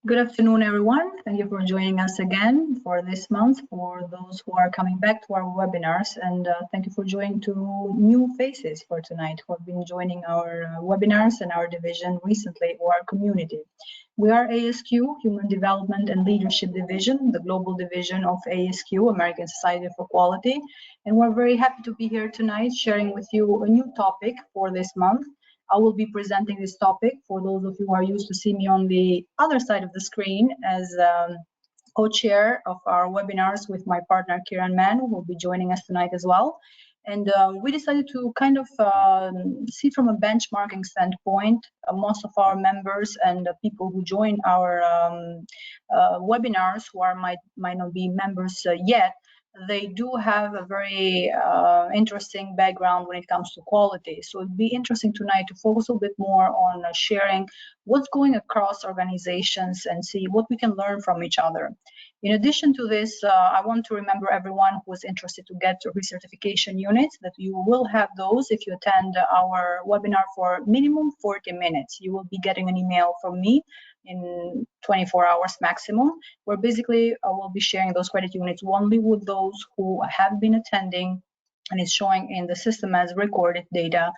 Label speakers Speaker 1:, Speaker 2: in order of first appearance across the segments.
Speaker 1: Good afternoon, everyone. Thank you for joining us again for this month, for those who are coming back to our webinars, and thank you for joining two new faces for tonight who have been joining our webinars and our division recently, or our community. We are ASQ, Human Development and Leadership Division, the global division of ASQ, American Society for Quality, and we're very happy to be here tonight sharing with you a new topic for this month. I will be presenting this topic for those of you who are used to see me on the other side of the screen as co-chair of our webinars with my partner Kiran Mann, who will be joining us tonight as well. And we decided to kind of see from a benchmarking standpoint, most of our members and people who join our webinars who might not be members yet, they do have a very interesting background when it comes to quality. So it'd be interesting tonight to focus a bit more on sharing what's going across organizations and see what we can learn from each other. In addition to this, I want to remember everyone who is interested to get recertification units that you will have those if you attend our webinar for minimum 40 minutes. You will be getting an email from me in 24 hours maximum, where basically I will be sharing those credit units only with those who have been attending, and it's showing in the system as recorded data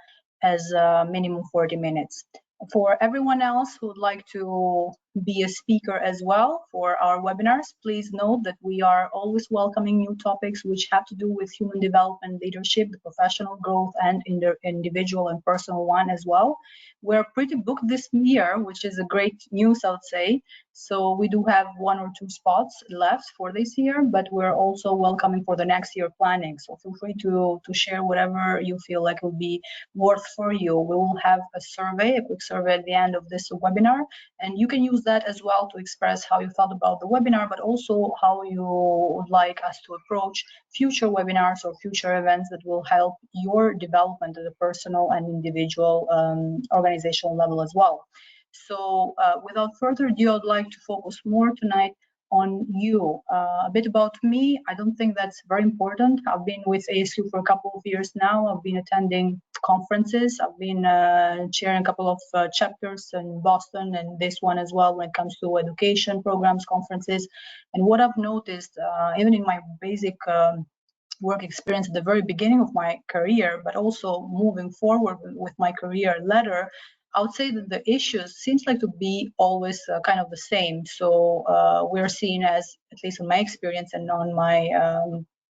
Speaker 1: as minimum 40 minutes. For everyone else who would like to be a speaker as well for our webinars, please note that we are always welcoming new topics which have to do with human development, leadership, the professional growth, and individual and personal one as well. We're pretty booked this year, which is a great news, I would say. So we do have 1 or 2 spots left for this year, but we're also welcoming for the next year planning. So feel free to share whatever you feel like will be worth for you. We will have a survey, a quick survey at the end of this webinar, and you can use that as well to express how you felt about the webinar, but also how you would like us to approach future webinars or future events that will help your development at a personal and individual organizational level as well. So without further ado, I'd like to focus more tonight on you. A bit about me. I don't think that's very important. I've been with ASU for a couple of years now. I've been attending conferences. I've been chairing a couple of chapters in Boston, and this one as well when it comes to education programs, conferences. And what I've noticed, even in my basic work experience at the very beginning of my career, but also moving forward with my career ladder, I would say that the issues seems like to be always kind of the same. So we're seen as, at least in my experience and on my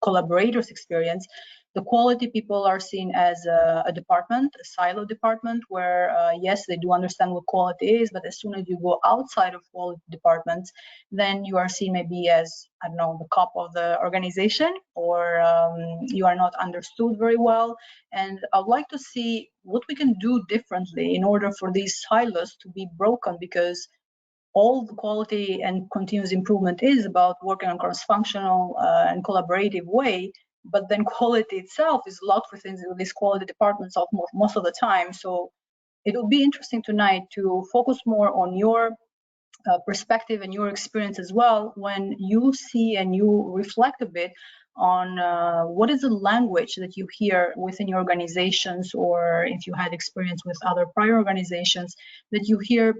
Speaker 1: collaborators' experience, the quality people are seen as a department, a silo department, where yes, they do understand what quality is, but as soon as you go outside of quality departments, then you are seen maybe as, I don't know, the cop of the organization, or you are not understood very well. And I'd like to see what we can do differently in order for these silos to be broken, because all the quality and continuous improvement is about working on cross-functional and collaborative way, but then quality itself is locked within these quality departments of most of the time. So it would be interesting tonight to focus more on your perspective and your experience as well when you see and you reflect a bit on what is the language that you hear within your organizations, or if you had experience with other prior organizations that you hear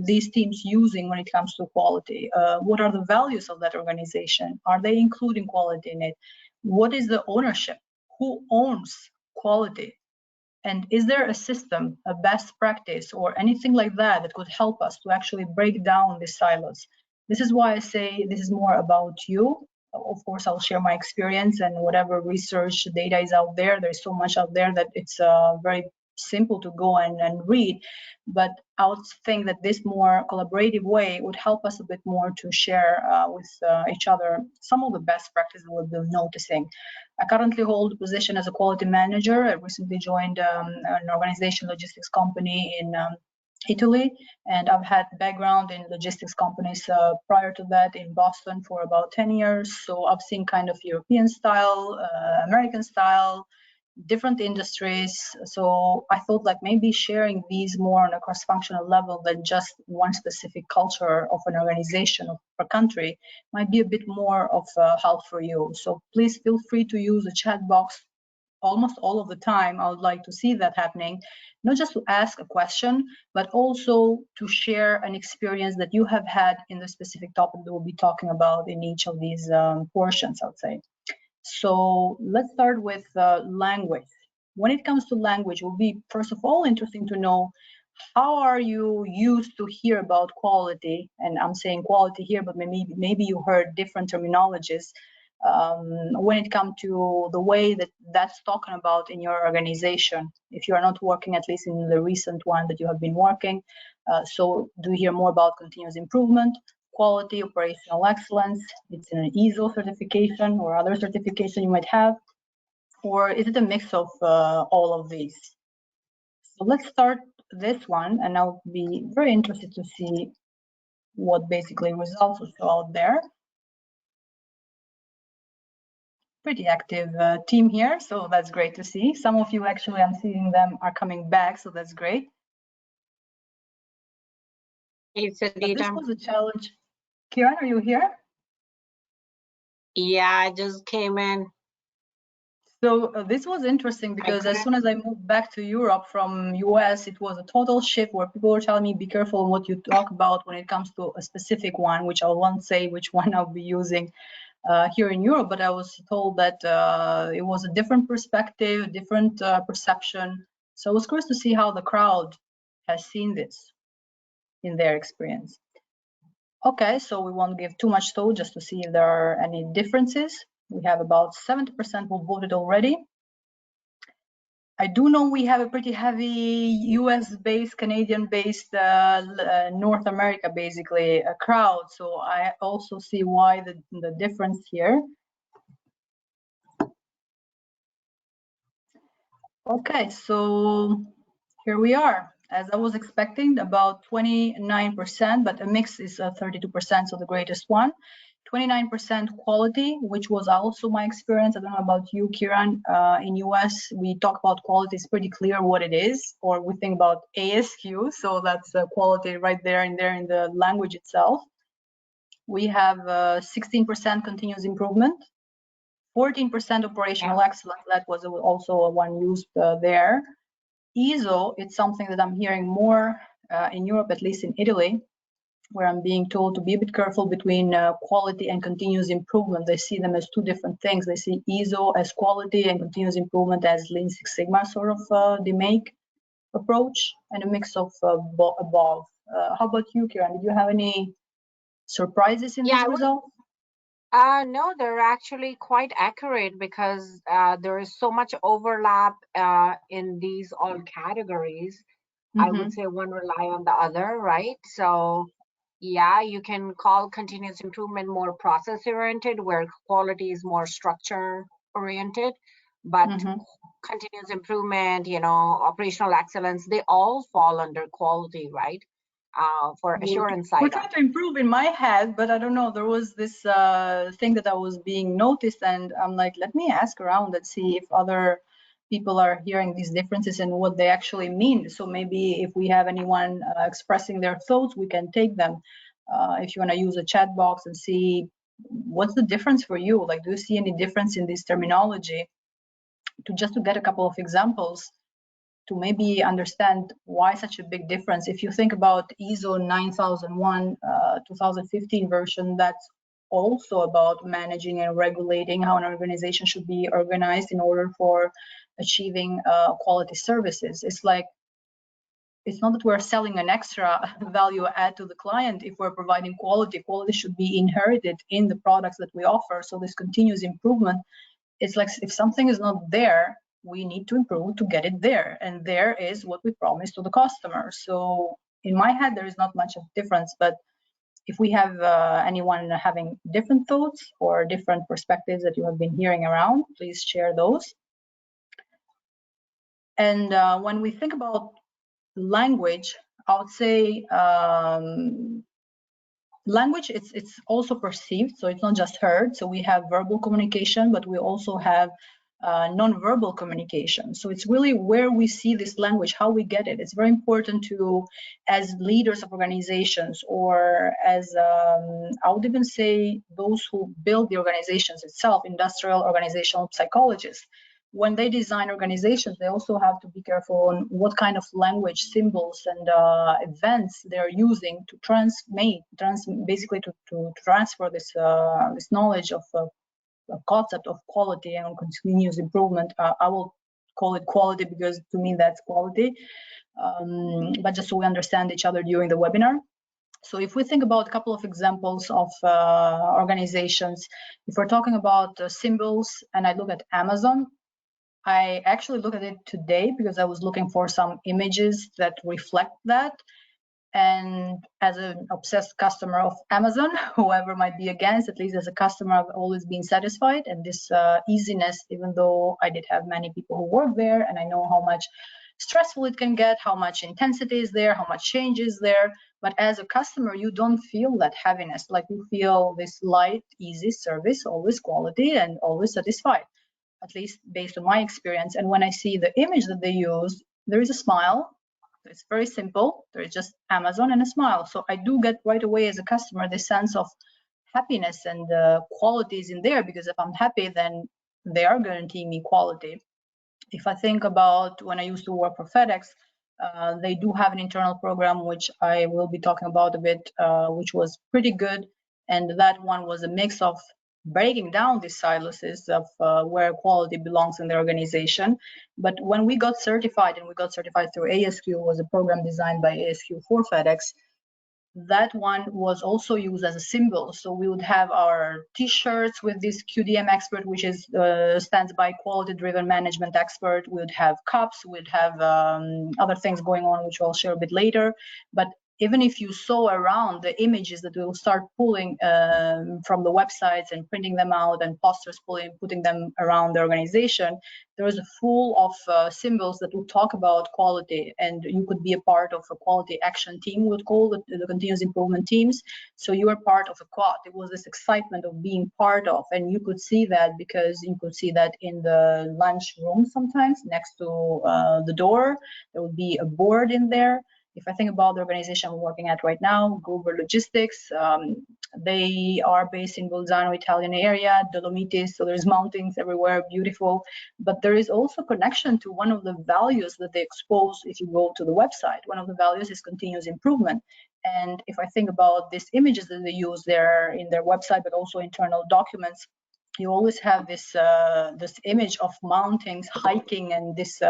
Speaker 1: these teams using when it comes to quality. What are the values of that organization? Are they including quality in it? What is the ownership? Who owns quality? And is there a system, a best practice, or anything like that that could help us to actually break down these silos? This is why I say this is more about you. Of course, I'll share my experience and whatever research data is out there. There's so much out there that it's very simple to go and read. But I would think that this more collaborative way would help us a bit more to share with each other some of the best practices we've been noticing. I currently hold a position as a quality manager. I recently joined an organization logistics company in Italy, and I've had background in logistics companies prior to that in Boston for about 10 years. So I've seen kind of European style, American style, different industries. So I thought like maybe sharing these more on a cross-functional level than just one specific culture of an organization or a country might be a bit more of help for you. So please feel free to use the chat box almost all of the time, I would like to see that happening, not just to ask a question, but also to share an experience that you have had in the specific topic that we'll be talking about in each of these portions, I would say. So let's start with language. When it comes to language, it will be, first of all, interesting to know how are you used to hear about quality? And I'm saying quality here, but maybe you heard different terminologies when it comes to the way that that's talking about in your organization. If you are not working, at least in the recent one that you have been working, so do you hear more about continuous improvement, quality, operational excellence? It's an ISO certification or other certification you might have, or is it a mix of all of these? So let's start this one, and I'll be very interested to see what basically results will show out there. Pretty active team here, so that's great to see. Some of you actually, I'm seeing them are coming back, so that's great.
Speaker 2: Hey, Sidita.
Speaker 1: This was a challenge. Kiran, are you here?
Speaker 2: Yeah, I just came in.
Speaker 1: So this was interesting because as soon as I moved back to Europe from US, it was a total shift where people were telling me, be careful what you talk about when it comes to a specific one, which I won't say which one I'll be using here in Europe, but I was told that it was a different perspective, different perception. So I was curious to see how the crowd has seen this in their experience. Okay, so we won't give too much thought just to see if there are any differences. We have about 70% who voted already. I do know we have a pretty heavy US-based, Canadian-based, North America, basically, a crowd. So I also see why the difference here. Okay, so here we are. As I was expecting, about 29%, but a mix is 32%, so the greatest one. 29% quality, which was also my experience. I don't know about you, Kiran. In US, we talk about quality. It's pretty clear what it is, or we think about ASQ. So that's quality right there in the language itself. We have 16% continuous improvement, 14% operational excellence. That was also one used there. ISO, it's something that I'm hearing more in Europe, at least in Italy, where I'm being told to be a bit careful between quality and continuous improvement. They see them as two different things. They see ISO as quality and continuous improvement as Lean Six Sigma sort of the make approach, and a mix of above. How about you, Kiran? Did you have any surprises in this result?
Speaker 2: No, they're actually quite accurate because there is so much overlap in these all categories. I would say one rely on the other, right? So yeah, you can call continuous improvement more process oriented, where quality is more structure oriented, but continuous improvement, operational excellence, they all fall under quality, right? For assurance side.
Speaker 1: We're trying to improve in my head, but I don't know, there was this thing that I was being noticed, and I'm like, let me ask around and see if other people are hearing these differences and what they actually mean. So maybe if we have anyone expressing their thoughts, we can take them. If you want to use a chat box and see what's the difference for you, like, do you see any difference in this terminology? Just to get a couple of examples to maybe understand why such a big difference. If you think about ISO 9001 2015 version, that's also about managing and regulating how an organization should be organized in order for achieving quality services. It's like, it's not that we're selling an extra value add to the client. If we're providing quality, quality should be inherited in the products that we offer. So this continuous improvement, it's like if something is not there, we need to improve to get it there. And there is what we promise to the customer. So in my head, there is not much of difference, but if we have anyone having different thoughts or different perspectives that you have been hearing around, please share those. And when we think about language, I would say language, it's also perceived, so it's not just heard. So we have verbal communication, but we also have non-verbal communication. So it's really where we see this language, how we get it. It's very important to, as leaders of organizations, or as I would even say those who build the organizations itself, industrial organizational psychologists, when they design organizations, they also have to be careful on what kind of language, symbols, and events they're using to basically to transfer this this knowledge of concept of quality and continuous improvement. I will call it quality because to me that's quality, but just so we understand each other during the webinar. So if we think about a couple of examples of organizations, if we're talking about symbols, and I look at Amazon, I actually look at it today because I was looking for some images that reflect that. And as an obsessed customer of Amazon, whoever might be against, at least as a customer, I've always been satisfied. And this easiness, even though I did have many people who work there, and I know how much stressful it can get, how much intensity is there, how much change is there. But as a customer, you don't feel that heaviness. Like you feel this light, easy service, always quality and always satisfied, at least based on my experience. And when I see the image that they use, there is a smile. It's very simple. There is just Amazon and a smile. So I do get right away as a customer this sense of happiness and quality is in there, because if I'm happy, then they are guaranteeing me quality. If I think about when I used to work for FedEx, they do have an internal program, which I will be talking about a bit, which was pretty good. And that one was a mix of breaking down these silos of where quality belongs in the organization. But when we got certified, and we got certified through ASQ, was a program designed by ASQ for FedEx, that one was also used as a symbol. So we would have our T-shirts with this QDM expert, which is stands by Quality Driven Management Expert. We would have cups, we'd have other things going on, which I'll share a bit later. But even if you saw around the images that we will start pulling from the websites and printing them out, and posters putting them around the organization, there is a full of symbols that will talk about quality, and you could be a part of a quality action team, we would call it, the continuous improvement teams. So you are part of a quad. It was this excitement of being part of, and you could see that because you could see that in the lunch room sometimes next to the door. There would be a board in there. If I think about the organization I'm working at right now, Gruber Logistics, they are based in Bolzano, Italian area, Dolomites, so there's mountains everywhere, beautiful. But there is also connection to one of the values that they expose if you go to the website. One of the values is continuous improvement. And if I think about these images that they use there in their website, but also internal documents, you always have this this image of mountains, hiking, and this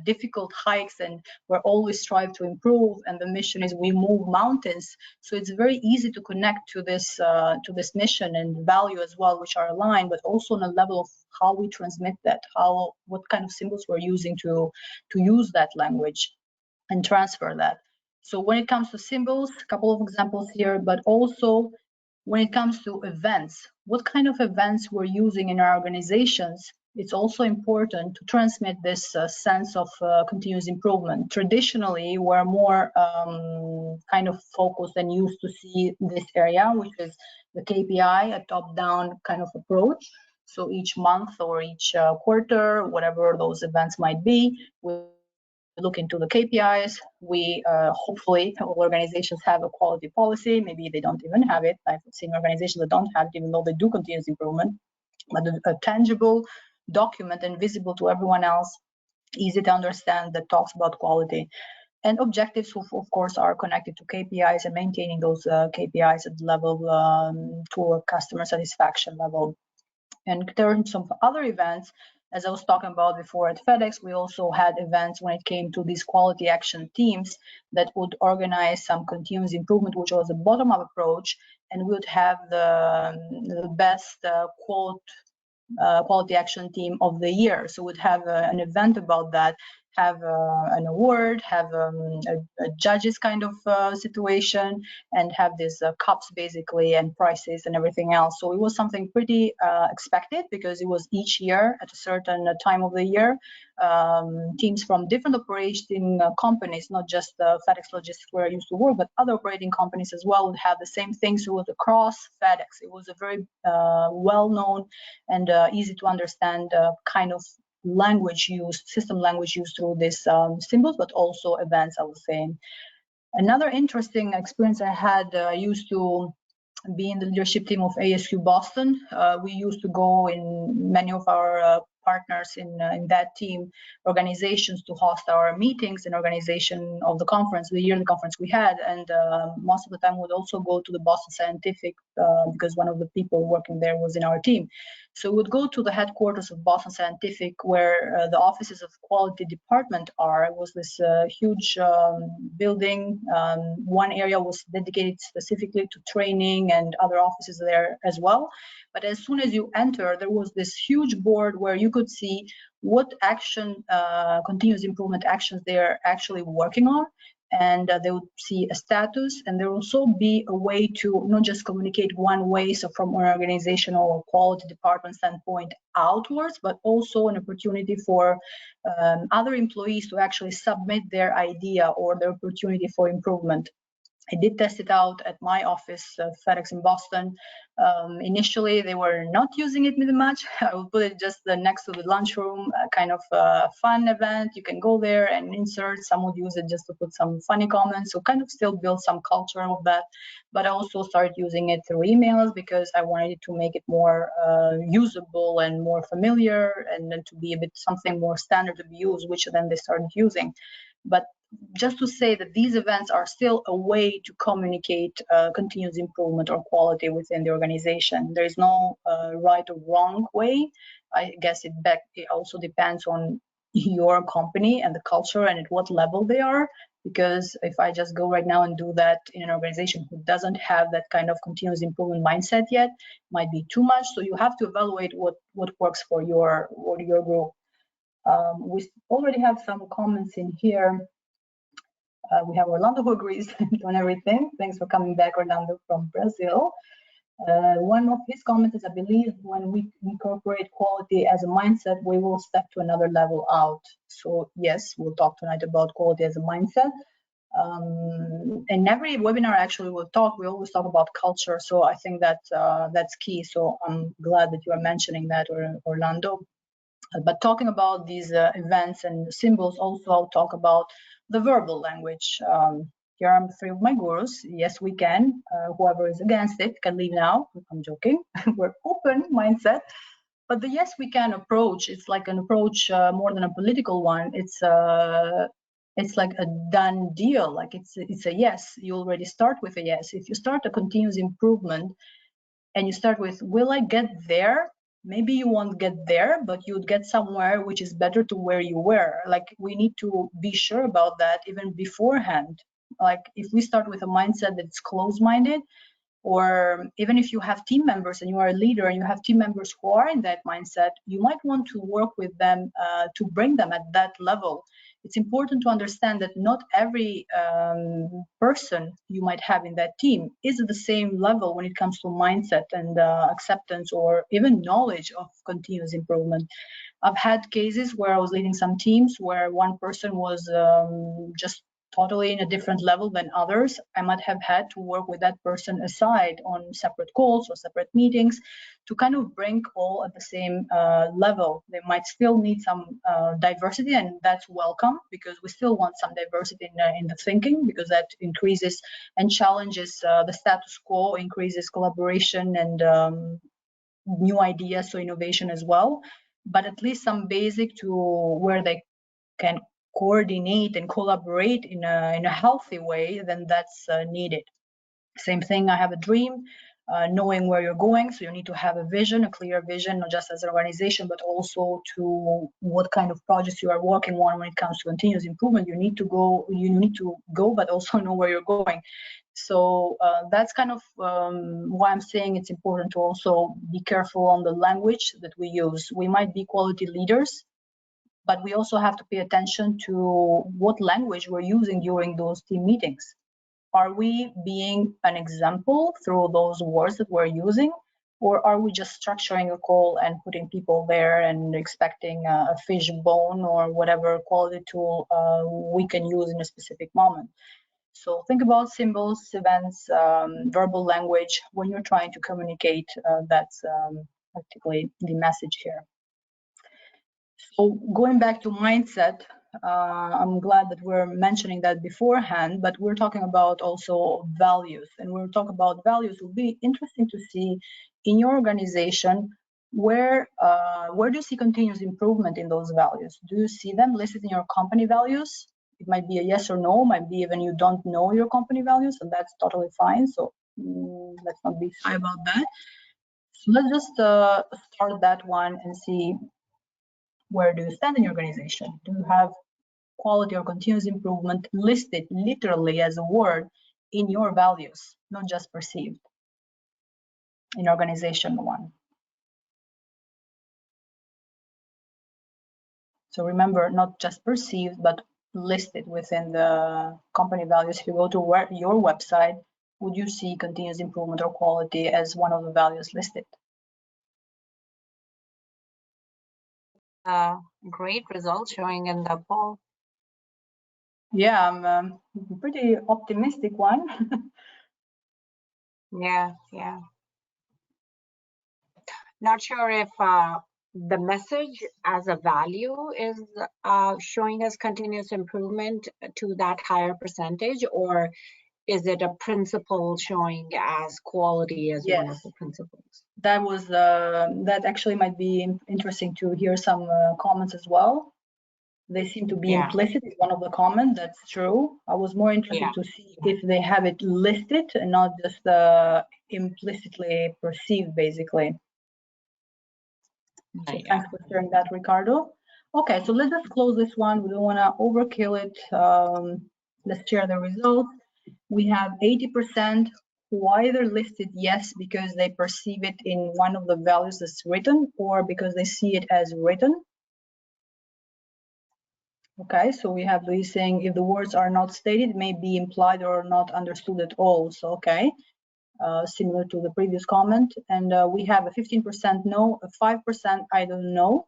Speaker 1: difficult hikes, and we're always strive to improve, and the mission is we move mountains. So it's very easy to connect to this mission and value as well, which are aligned, but also on a level of how we transmit that, what kind of symbols we're using to use that language and transfer that. So when it comes to symbols, a couple of examples here, but also when it comes to events, what kind of events we're using in our organizations, it's also important to transmit this sense of continuous improvement. Traditionally, we're more kind of focused and used to see this area, which is the KPI, a top-down kind of approach. So each month or each quarter, whatever those events might be, we look into the KPIs. We hopefully all organizations have a quality policy. Maybe they don't even have it. I've seen organizations that don't have it, even though they do continuous improvement. But a tangible document and visible to everyone else, easy to understand, that talks about quality. And objectives, of course, are connected to KPIs and maintaining those KPIs at the level to a customer satisfaction level. And in terms of other events, as I was talking about before at FedEx, we also had events when it came to these quality action teams that would organize some continuous improvement, which was a bottom-up approach, and we would have the best quality action team of the year. So we'd have an event about that, have an award, have a judges kind of situation, and have these cups basically, and prices and everything else. So it was something pretty expected, because it was each year at a certain time of the year. Teams from different operating companies, not just FedEx Logistics where I used to work, but other operating companies as well, would have the same thing. So it was across FedEx. It was a very well-known and easy to understand kind of language used, system language used through these symbols, but also events, I was saying. Another interesting experience I had, I used to be in the leadership team of ASQ Boston. We used to go in many of our partners in that team, organizations to host our meetings and organization of the conference, the yearly conference we had. And most of the time would also go to the Boston Scientific because one of the people working there was in our team. So we would go to the headquarters of Boston Scientific, where the offices of quality department are. It was this huge building. One area was dedicated specifically to training and other offices there as well. But as soon as you enter, there was this huge board where you could see what action, continuous improvement actions they're actually working on. And they would see a status, and there will also be a way to not just communicate one way, so from an organizational or quality department standpoint outwards, but also an opportunity for other employees to actually submit their idea or their opportunity for improvement. I did test it out at my office, FedEx in Boston. Initially, they were not using it very much. I would put it just next to the lunchroom, kind of a fun event. You can go there and insert. Some would use it just to put some funny comments, so kind of still build some culture of that. But I also started using it through emails because I wanted to make it more usable and more familiar, and then to be a bit something more standard to be used, which then they started using. But just to say that these events are still a way to communicate continuous improvement or quality within the organization. There is no right or wrong way. I guess it also depends on your company and the culture and at what level they are. Because if I just go right now and do that in an organization who doesn't have that kind of continuous improvement mindset yet, might be too much. So you have to evaluate what works for your group. We already have some comments in here. We have Orlando who agrees on everything. Thanks for coming back, Orlando, from Brazil. One of his comments is, I believe when we incorporate quality as a mindset, we will step to another level out. So yes, we'll talk tonight about quality as a mindset. In every webinar, actually, we always talk about culture. So I think that that's key. So I'm glad that you are mentioning that, Orlando. But talking about these events and symbols, also I'll talk about the verbal language. Here are three of my gurus. Yes, we can. Whoever is against it can leave now. I'm joking. We're open mindset. But the yes, we can approach, it's like an approach more than a political one. It's like a done deal. Like it's a yes. You already start with a yes. If you start a continuous improvement and you start with, will I get there? Maybe you won't get there, but you'd get somewhere which is better to where you were. Like, we need to be sure about that even beforehand. Like, if we start with a mindset that's closed-minded, or even if you have team members and you are a leader and you have team members who are in that mindset, you might want to work with them to bring them at that level. It's important to understand that not every person you might have in that team is at the same level when it comes to mindset and acceptance or even knowledge of continuous improvement. I've had cases where I was leading some teams where one person was just totally in a different level than others. I might have had to work with that person aside on separate calls or separate meetings to kind of bring all at the same level. They might still need some diversity, and that's welcome, because we still want some diversity in the thinking, because that increases and challenges the status quo, increases collaboration and new ideas, so innovation as well. But at least some basic to where they can coordinate and collaborate in a healthy way, then that's needed. Same thing, I have a dream, knowing where you're going. So you need to have a vision, a clear vision, not just as an organization, but also to what kind of projects you are working on when it comes to continuous improvement. You need to go, but also know where you're going. So that's kind of why I'm saying it's important to also be careful on the language that we use. We might be quality leaders, but we also have to pay attention to what language we're using during those team meetings. Are we being an example through those words that we're using, or are we just structuring a call and putting people there and expecting a fish bone or whatever quality tool we can use in a specific moment? So think about symbols, events, verbal language when you're trying to communicate. That's practically the message here. So going back to mindset, I'm glad that we're mentioning that beforehand, but we're talking about also values. And when we talk about values, it will be interesting to see in your organization where do you see continuous improvement in those values? Do you see them listed in your company values? It might be a yes or no, might be even you don't know your company values, and that's totally fine. So let's not be shy about that. So let's just start that one and see where do you stand in your organization. Do you have quality or continuous improvement listed literally as a word in your values, not just perceived in organization one? So remember, not just perceived, but listed within the company values. If you go to your website, would you see continuous improvement or quality as one of the values listed?
Speaker 2: Great results showing in the poll.
Speaker 1: Yeah, I'm a pretty optimistic one.
Speaker 2: Yeah. Not sure if the message as a value is showing us continuous improvement to that higher percentage, or is it a principle showing as quality as one of the principles?
Speaker 1: That was that actually might be interesting to hear some comments as well. They seem to be implicit is one of the comments. That's true. I was more interested to see if they have it listed and not just implicitly perceived, basically. So thanks for sharing that, Ricardo. Okay, so let's just close this one. We don't want to overkill it. Let's share the results. We have 80% who either listed yes because they perceive it in one of the values that's written, or because they see it as written. Okay, so we have these saying if the words are not stated, it may be implied or not understood at all. So, okay, similar to the previous comment. And we have a 15% no, a 5% I don't know.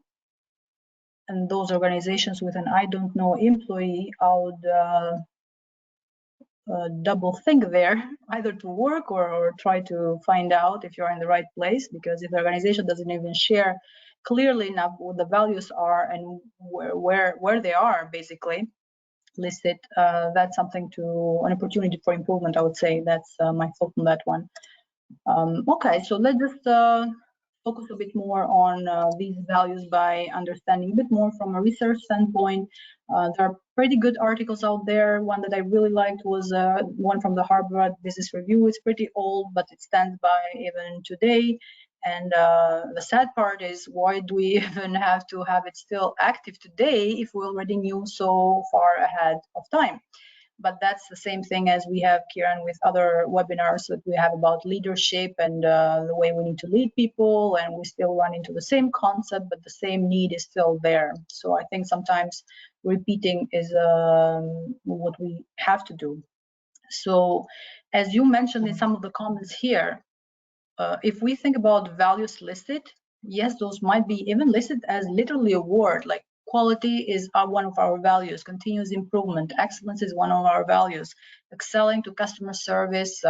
Speaker 1: And those organizations with an I don't know employee, I would double think there, either to work or try to find out if you're in the right place, because if the organization doesn't even share clearly enough what the values are and where they are basically listed, that's something an opportunity for improvement, I would say. That's my thought on that one. Okay, so let's just focus a bit more on these values by understanding a bit more from a research standpoint. There are pretty good articles out there. One that I really liked was one from the Harvard Business Review. It's pretty old, but it stands by even today. And the sad part is, why do we even have to have it still active today if we already knew so far ahead of time? But that's the same thing as we have, Kieran, with other webinars that we have about leadership and the way we need to lead people, and we still run into the same concept, but the same need is still there. So I think sometimes repeating is what we have to do. So as you mentioned in some of the comments here, if we think about values listed, yes, those might be even listed as literally a word, like quality is one of our values, continuous improvement, excellence is one of our values, excelling to customer service,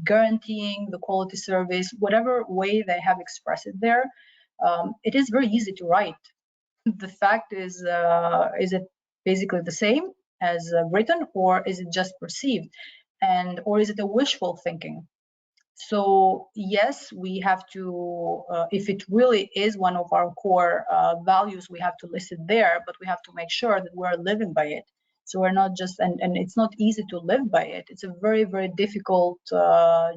Speaker 1: guaranteeing the quality service, whatever way they have expressed it there, it is very easy to write. The fact is it basically the same as written, or is it just perceived? Or is it a wishful thinking? So yes, we have to, if it really is one of our core values, we have to list it there, but we have to make sure that we're living by it. So we're not just, and it's not easy to live by it. It's a very, very difficult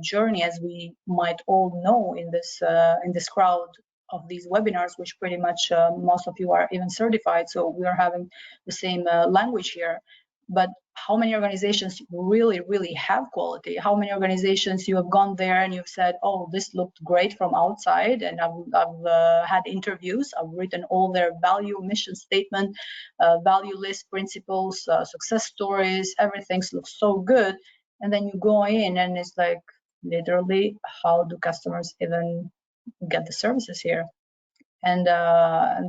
Speaker 1: journey, as we might all know in this crowd of these webinars, which pretty much most of you are even certified. So we are having the same language here. But how many organizations really, really have quality? How many organizations you have gone there and you've said, oh, this looked great from outside, and I've had interviews, I've written all their value, mission statement, value list, principles, success stories, everything looks so good. And then you go in and it's like, literally, how do customers even get the services here? And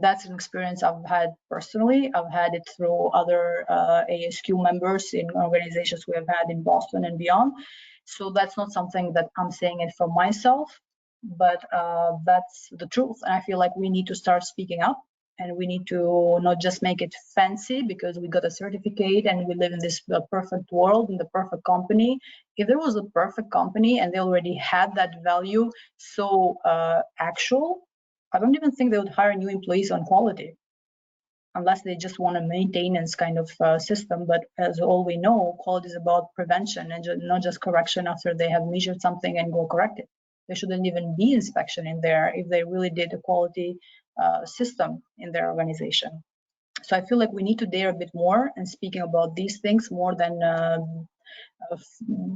Speaker 1: that's an experience I've had personally. I've had it through other ASQ members in organizations we have had in Boston and beyond. So that's not something that I'm saying it for myself, but that's the truth. And I feel like we need to start speaking up, and we need to not just make it fancy because we got a certificate and we live in this perfect world, in the perfect company. If there was a perfect company and they already had that value so actual, I don't even think they would hire new employees on quality, unless they just want a maintenance kind of system. But as all we know, quality is about prevention and not just correction after they have measured something and go correct it. There shouldn't even be inspection in there if they really did a quality system in their organization. So I feel like we need to dare a bit more and speaking about these things more than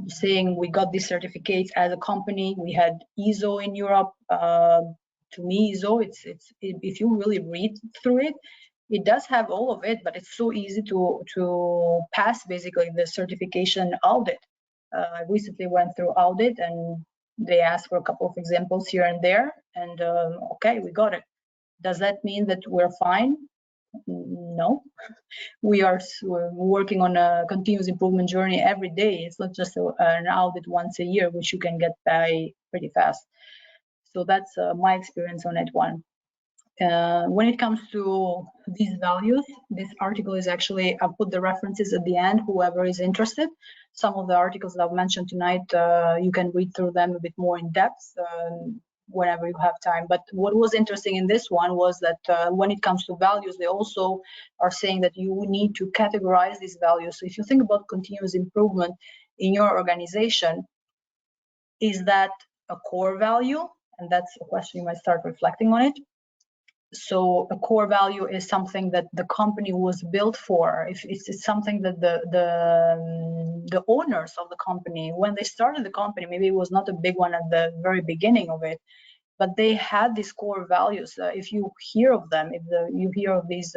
Speaker 1: saying we got these certificates as a company. We had ISO in Europe. To me, ISO, it's if you really read through it, it does have all of it, but it's so easy to pass basically the certification audit. I recently went through audit and they asked for a couple of examples here and there, and okay, we got it. Does that mean that we're fine? No. We are working on a continuous improvement journey every day. It's not just an audit once a year, which you can get by pretty fast. So that's my experience on that one. When it comes to these values, this article is actually, I'll put the references at the end, whoever is interested. Some of the articles that I've mentioned tonight, you can read through them a bit more in depth whenever you have time. But what was interesting in this one was that when it comes to values, they also are saying that you need to categorize these values. So if you think about continuous improvement in your organization, is that a core value? And that's a question you might start reflecting on it. So a core value is something that the company was built for. If it's something that the owners of the company, when they started the company, maybe it was not a big one at the very beginning of it, but they had these core values. If you hear of them, if you hear of these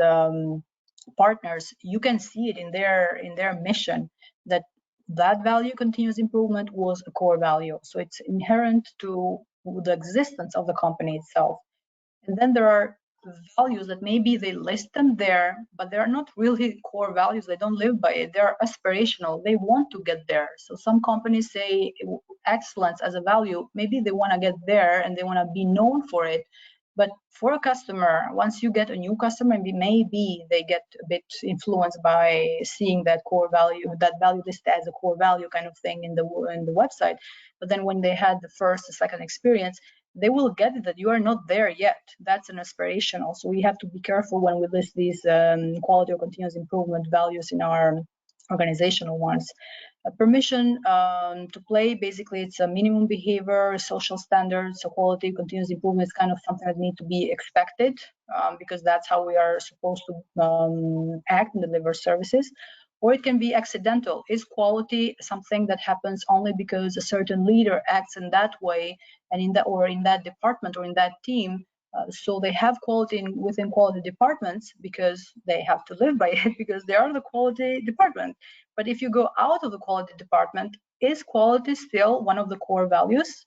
Speaker 1: partners, you can see it in their mission that value, continuous improvement, was a core value. So it's inherent to the existence of the company itself. And then there are values that maybe they list them there, but they're not really core values. They don't live by it. They're aspirational. They want to get there. So some companies say excellence as a value. Maybe they want to get there and they want to be known for it. But for a customer, once you get a new customer, maybe they get a bit influenced by seeing that core value, that value listed as a core value kind of thing in the website. But then when they had the first, the second experience, they will get it that you are not there yet. That's an aspirational. So we have to be careful when we list these quality or continuous improvement values in our organizational ones. Permission to play, basically it's a minimum behavior, social standards, so quality, continuous improvement is kind of something that need to be expected because that's how we are supposed to act and deliver services. Or it can be accidental. Is quality something that happens only because a certain leader acts in that way and in that department or in that team? So they have quality within quality departments because they have to live by it because they are the quality department. But if you go out of the quality department, is quality still one of the core values?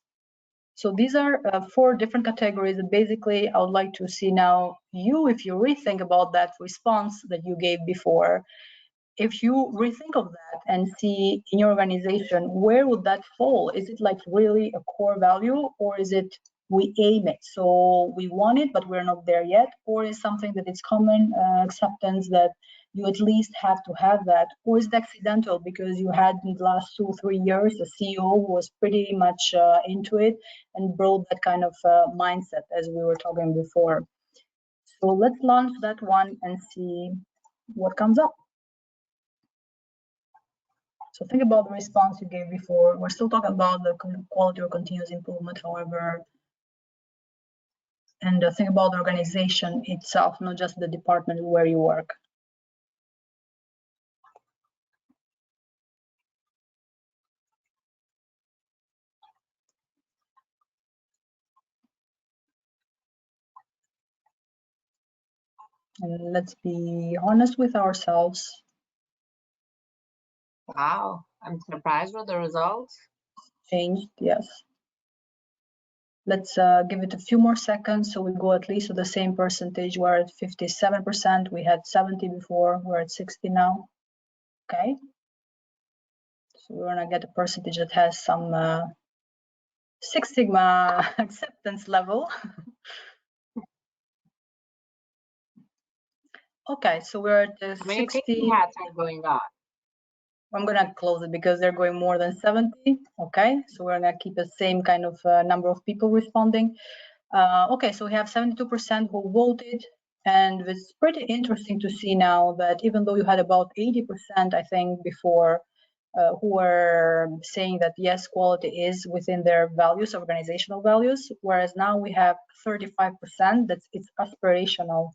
Speaker 1: So these are 4 different categories that basically I would like to see now if you rethink about that response that you gave before. If you rethink of that and see in your organization, where would that fall? Is it like really a core value, or is it we aim it? So we want it, but we're not there yet, or is something that it's common acceptance that you at least have to have that, or is it accidental because you had in the last 2-3 years a CEO who was pretty much into it and brought that kind of mindset as we were talking before. So let's launch that one and see what comes up. So think about the response you gave before. We're still talking about the quality or continuous improvement, however, and think about the organization itself, not just the department where you work. And let's be honest with ourselves.
Speaker 2: Wow, I'm surprised with the results.
Speaker 1: Changed, yes. Let's give it a few more seconds so we go at least to the same percentage. We're at 57%. We had 70 before. We're at 60 now. Okay. So we're gonna get a percentage that has some Six Sigma acceptance level. Okay, so we're at the 60.
Speaker 2: Hats are going on.
Speaker 1: I'm gonna close it because they're going more than 70. Okay, so we're gonna keep the same kind of number of people responding. Okay, so we have 72% who voted, and it's pretty interesting to see now that even though you had about 80%, I think, before, who were saying that yes, quality is within their values, organizational values, whereas now we have 35% that it's aspirational,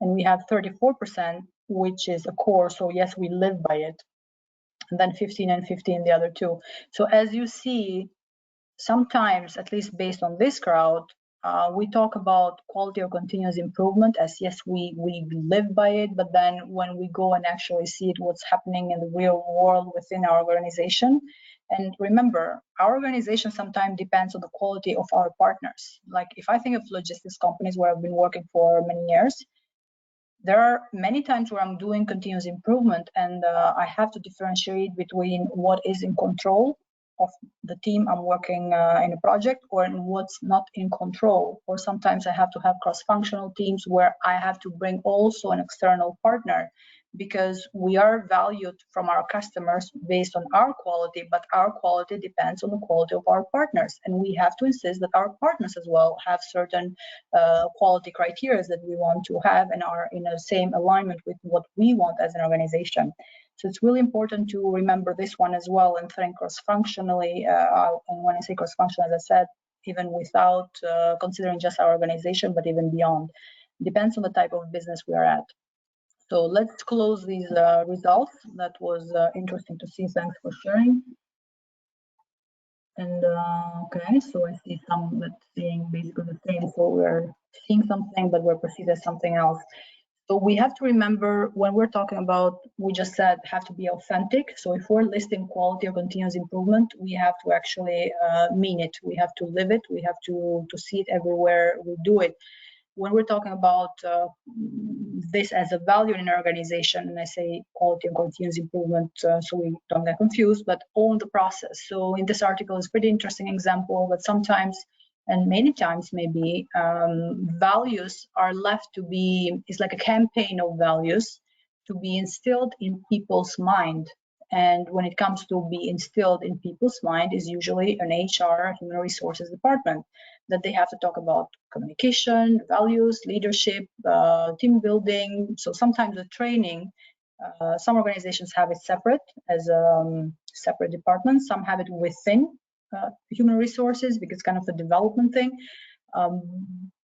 Speaker 1: and we have 34%, which is a core, so yes, we live by it, and then 15 and 15 the other two. So as you see, sometimes, at least based on this crowd, we talk about quality or continuous improvement as yes, we live by it, but then when we go and actually see it, what's happening in the real world within our organization. And remember, our organization sometimes depends on the quality of our partners. Like if I think of logistics companies where I've been working for many years, there are many times where I'm doing continuous improvement, and I have to differentiate between what is in control of the team I'm working in a project, or in what's not in control. Or sometimes I have to have cross-functional teams where I have to bring also an external partner, because we are valued from our customers based on our quality, but our quality depends on the quality of our partners. And we have to insist that our partners as well have certain quality criteria that we want to have and are in the same alignment with what we want as an organization. So it's really important to remember this one as well and think cross-functionally. And when I say cross-functional, as I said, even without considering just our organization, but even beyond. Depends on the type of business we are at. So let's close these results. That was interesting to see. Thanks for sharing. And okay, so I see some that's saying basically the same. So we're seeing something, but we're perceived as something else. So we have to remember when we're talking about, we just said have to be authentic. So if we're listing quality or continuous improvement, we have to actually mean it. We have to live it. We have to see it everywhere we do it. When we're talking about this as a value in an organization, and I say quality and continuous improvement, so we don't get confused, but own the process. So in this article is pretty interesting example that sometimes, and many times maybe, values are left to be, it's like a campaign of values to be instilled in people's mind. And when it comes to be instilled in people's mind is usually an HR, human resources department, that they have to talk about communication, values, leadership, team building. So sometimes the training, some organizations have it separate as a separate department. Some have it within human resources because it's kind of a development thing.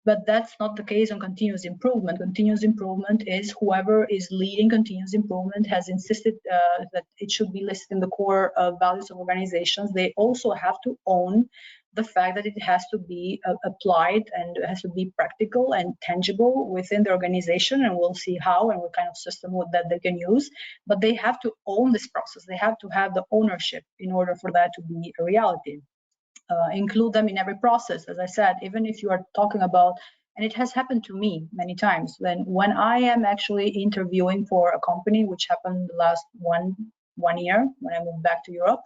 Speaker 1: But that's not the case on continuous improvement. Continuous improvement is whoever is leading continuous improvement has insisted that it should be listed in the core values of organizations. They also have to own the fact that it has to be applied and it has to be practical and tangible within the organization, and we'll see how and what kind of system that they can use. But they have to own this process. They have to have the ownership in order for that to be a reality. Include them in every process, as I said, even if you are talking about, and it has happened to me many times, when I am actually interviewing for a company, which happened the last one year when I moved back to Europe.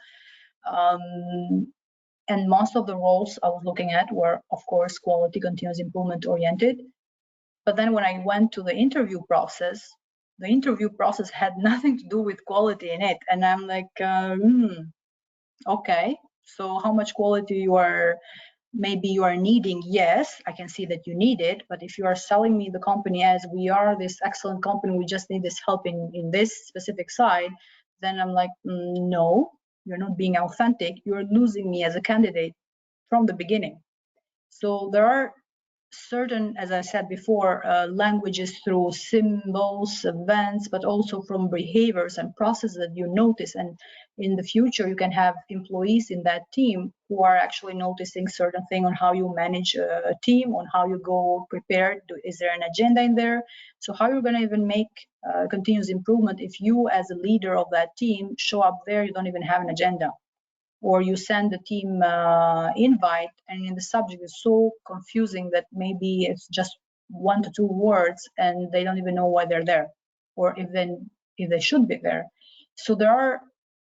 Speaker 1: And most of the roles I was looking at were, of course, quality, continuous improvement oriented. But then when I went to the interview process had nothing to do with quality in it. And I'm like, okay, so how much quality you are needing? Yes, I can see that you need it, but if you are selling me the company as we are this excellent company, we just need this help in this specific side, then I'm like, no, you're not being authentic. You're losing me as a candidate from the beginning. So there are certain, as I said before, languages through symbols, events, but also from behaviors and processes that you notice. And in the future, you can have employees in that team who are actually noticing certain thing on how you manage a team, on how you go prepared. Is there an agenda in there? So how you're going to even make continuous improvement if you, as a leader of that team, show up there, you don't even have an agenda? Or you send the team invite and in the subject is so confusing that maybe it's just 1 to 2 words and they don't even know why they're there, or if they should be there. So there are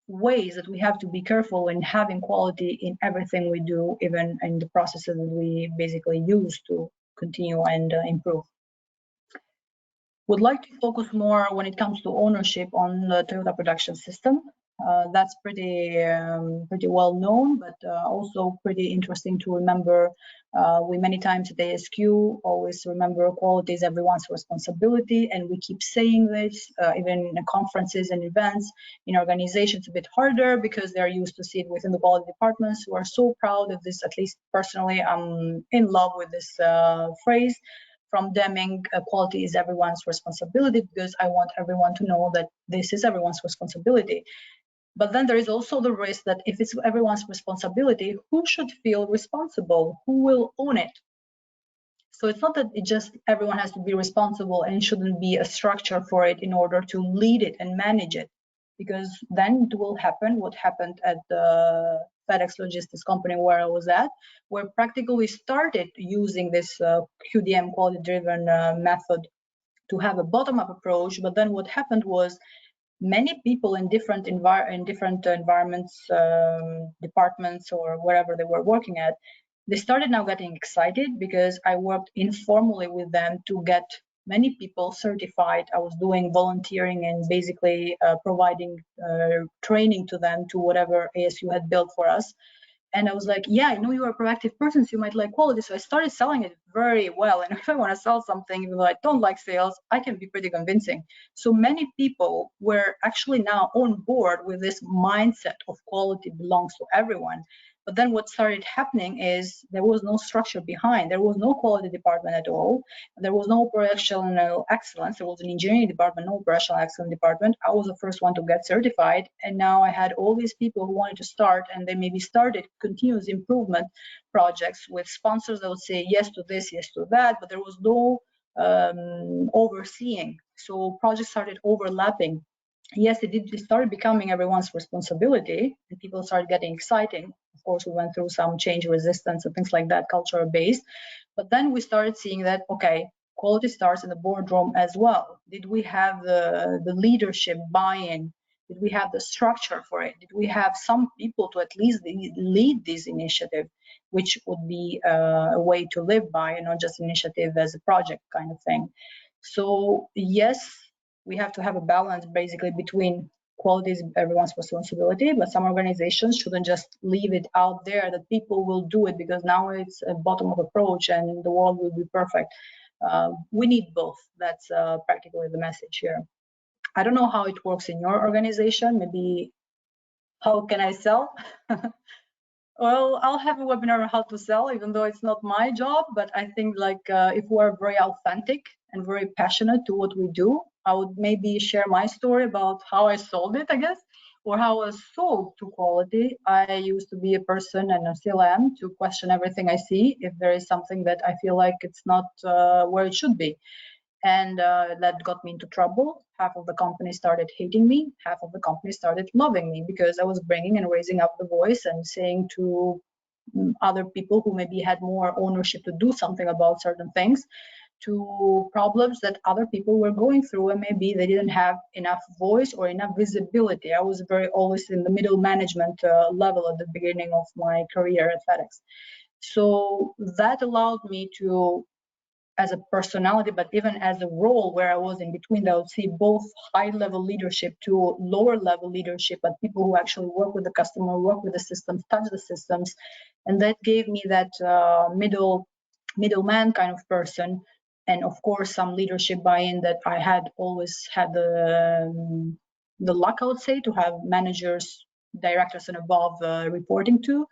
Speaker 1: ways that we have to be careful in having quality in everything we do, even in the processes that we basically use to continue and improve. Would like to focus more when it comes to ownership on the Toyota production system. That's pretty well known, but also pretty interesting to remember. We many times at ASQ always remember quality is everyone's responsibility, and we keep saying this even in conferences and events. In organizations, a bit harder because they're used to see it within the quality departments, who are so proud of this. At least personally, I'm in love with this phrase from Deming. Quality is everyone's responsibility, because I want everyone to know that this is everyone's responsibility. But then there is also the risk that if it's everyone's responsibility, who should feel responsible? Who will own it? So it's not that it just everyone has to be responsible, and it shouldn't be a structure for it in order to lead it and manage it, because then it will happen what happened at the FedEx Logistics company where I was at, where practically we started using this QDM, quality-driven method, to have a bottom-up approach. But then what happened was, many people in different environments, departments, or wherever they were working at, they started now getting excited, because I worked informally with them to get many people certified. I was doing volunteering and basically providing training to them, to whatever ASU had built for us. And I was like, yeah, I know you're a proactive person, so you might like quality. So I started selling it very well. And if I want to sell something, even though I don't like sales, I can be pretty convincing. So many people were actually now on board with this mindset of quality belongs to everyone. But then what started happening is there was no structure behind. There was no quality department at all. There was no operational excellence. There was an engineering department, no operational excellence department. I was the first one to get certified. And now I had all these people who wanted to start, and they maybe started continuous improvement projects with sponsors that would say yes to this, yes to that, but there was no overseeing. So projects started overlapping. Yes, it started becoming everyone's responsibility, and people started getting excited. Of course, we went through some change resistance and things like that, cultural based. But then we started seeing that, okay, quality starts in the boardroom as well. Did we have the leadership buy-in? Did we have the structure for it? Did we have some people to at least lead this initiative, which would be a way to live by, and not just initiative as a project kind of thing? So yes, we have to have a balance basically between quality is everyone's responsibility, but some organizations shouldn't just leave it out there that people will do it because now it's a bottom-up approach and the world will be perfect. We need both. That's practically the message here. I don't know how it works in your organization. Maybe how can I sell? Well, I'll have a webinar on how to sell, even though it's not my job. But I think like if we're very authentic and very passionate to what we do, I would maybe share my story about how I sold it, I guess, or how I was sold to quality. I used to be a person, and I still am, to question everything I see if there is something that I feel like it's not where it should be. And that got me into trouble. Half of the company started hating me, half of the company started loving me, because I was bringing and raising up the voice and saying to other people who maybe had more ownership to do something about certain things, to problems that other people were going through, and maybe they didn't have enough voice or enough visibility. I was very always in the middle management level at the beginning of my career at FedEx. So that allowed me to, as a personality, but even as a role where I was in between, I would see both high-level leadership to lower-level leadership, but people who actually work with the customer, work with the systems, touch the systems, and that gave me that middleman kind of person, and of course some leadership buy-in that I had always had the luck, I would say, to have managers, directors, and above reporting to,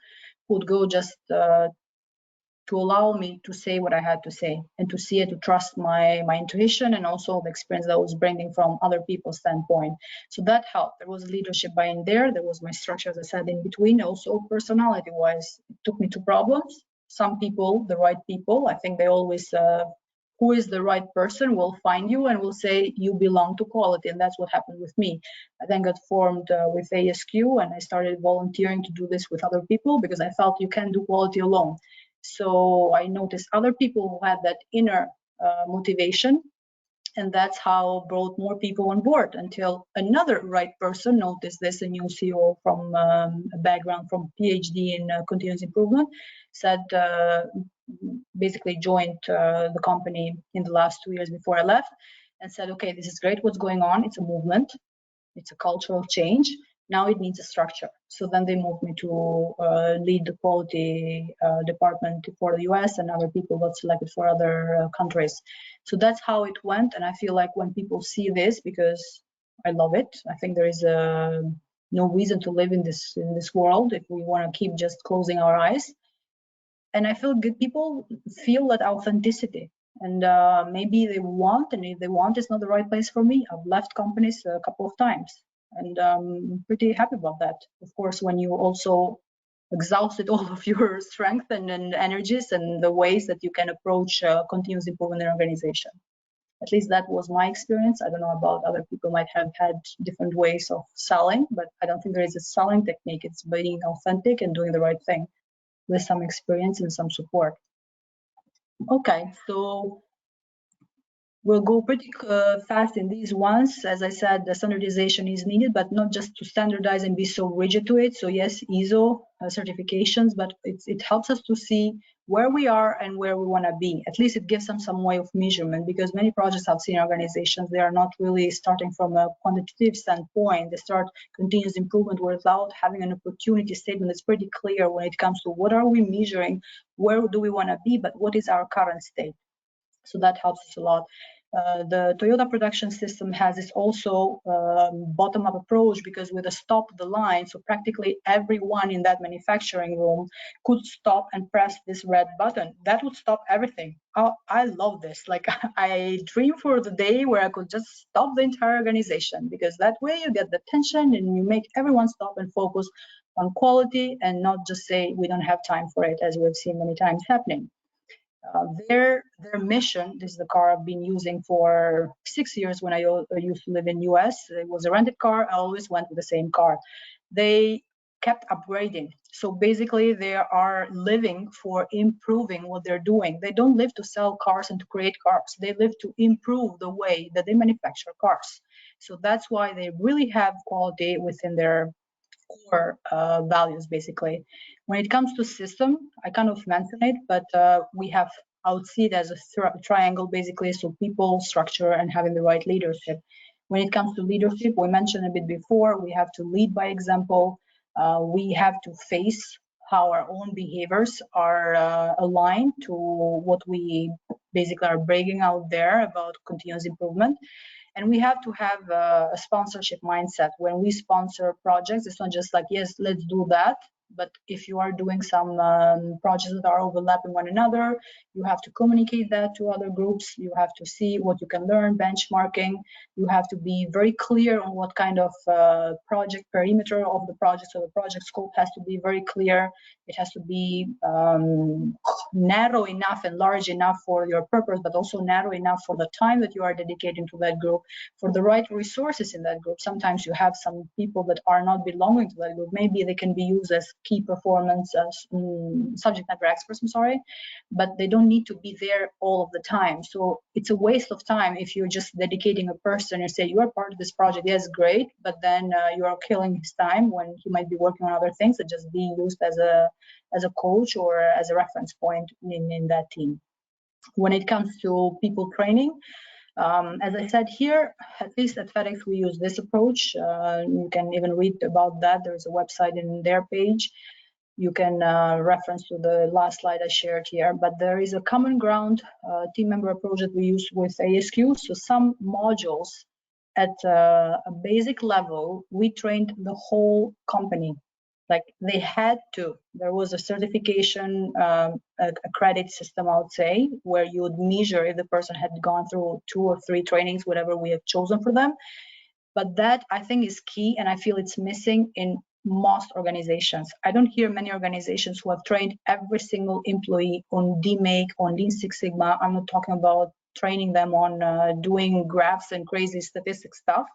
Speaker 1: who would go just to allow me to say what I had to say, and to see it, to trust my intuition, and also the experience that I was bringing from other people's standpoint. So that helped. There was leadership buy-in there. There was my structure, as I said, in between. Also personality-wise, it took me to problems. Some people, the right people, I think they always, who is the right person will find you and will say you belong to quality, and that's what happened with me. I then got formed with ASQ, and I started volunteering to do this with other people, because I felt you can't do quality alone. So I noticed other people who had that inner motivation, and that's how brought more people on board, until another right person noticed this, a new CEO from a background from PhD in continuous improvement, said, basically joined the company in the last 2 years before I left, and said, okay, this is great what's going on. It's a movement. It's a cultural change. Now it needs a structure. So then they moved me to lead the quality department for the US, and other people got selected for other countries. So that's how it went. And I feel like when people see this, because I love it, I think there is no reason to live in this world if we want to keep just closing our eyes. And I feel good people feel that authenticity, and maybe they want, and if they want, it's not the right place for me. I've left companies a couple of times, and I'm pretty happy about that. Of course, when you also exhausted all of your strength and energies and the ways that you can approach continuous improvement in an organization. At least that was my experience. I don't know about other people, might have had different ways of selling, but I don't think there is a selling technique. It's being authentic and doing the right thing with some experience and some support. Okay, so we'll go pretty fast in these ones. As I said, the standardization is needed, but not just to standardize and be so rigid to it. So yes, ISO certifications, but it helps us to see where we are and where we want to be. At least it gives them some way of measurement, because many projects I've seen organizations, they are not really starting from a quantitative standpoint. They start continuous improvement without having an opportunity statement that's pretty clear when it comes to what are we measuring, where do we want to be, but what is our current state. So that helps us a lot. The Toyota production system has this also bottom-up approach, because with a stop the line, so practically everyone in that manufacturing room could stop and press this red button. That would stop everything. Oh, I love this. Like, I dream for the day where I could just stop the entire organization, because that way you get the tension and you make everyone stop and focus on quality and not just say we don't have time for it, as we've seen many times happening. Their mission, this is the car I've been using for 6 years. When I used to live in US, it was a rented car. I always went with the same car. They kept upgrading. So basically they are living for improving what they're doing. They don't live to sell cars and to create cars. They live to improve the way that they manufacture cars. So that's why they really have quality within their core values, basically. When it comes to system, I kind of mentioned it, but we have, I would see it as a triangle, basically, so people, structure, and having the right leadership. When it comes to leadership, we mentioned a bit before, we have to lead by example. We have to face how our own behaviors are aligned to what we basically are bringing out there about continuous improvement. And we have to have a sponsorship mindset. When we sponsor projects, it's not just like, yes, let's do that. But if you are doing some projects that are overlapping one another, you have to communicate that to other groups. You have to see what you can learn, benchmarking. You have to be very clear on what kind of project perimeter of the project. So the project scope has to be very clear. It has to be narrow enough and large enough for your purpose, but also narrow enough for the time that you are dedicating to that group, for the right resources in that group. Sometimes you have some people that are not belonging to that group. Maybe they can be used as key performance subject matter experts, but they don't need to be there all of the time. So it's a waste of time if you're just dedicating a person and say you are part of this project. Yes, great, but then you are killing his time when he might be working on other things that just being used as a coach or as a reference point in that team. When it comes to people training, as I said here, at least at FedEx, we use this approach. You can even read about that. There's a website in their page. You can reference to the last slide I shared here, but there is a common ground team member approach that we use with ASQ. So some modules at a basic level, we trained the whole company. Like they had to. There was a certification, a credit system, I would say, where you would measure if the person had gone through 2 or 3 trainings, whatever we have chosen for them. But that, I think, is key, and I feel it's missing in most organizations. I don't hear many organizations who have trained every single employee on DMake, on Lean Six Sigma. I'm not talking about training them on doing graphs and crazy statistic stuff,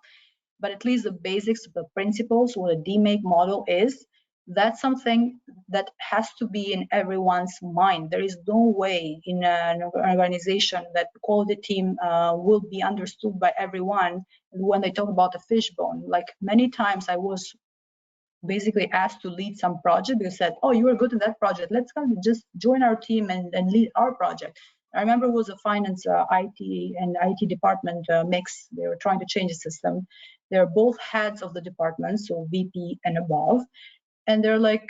Speaker 1: but at least the basics, the principles, what a DMake model is. That's something that has to be in everyone's mind. There is no way in an organization that the quality team will be understood by everyone when they talk about a fishbone. Like many times I was basically asked to lead some project. They said, oh, you are good in that project. Let's come just join our team and lead our project. I remember it was a finance, IT and IT department mix. They were trying to change the system. They're both heads of the department, so VP and above. And they're like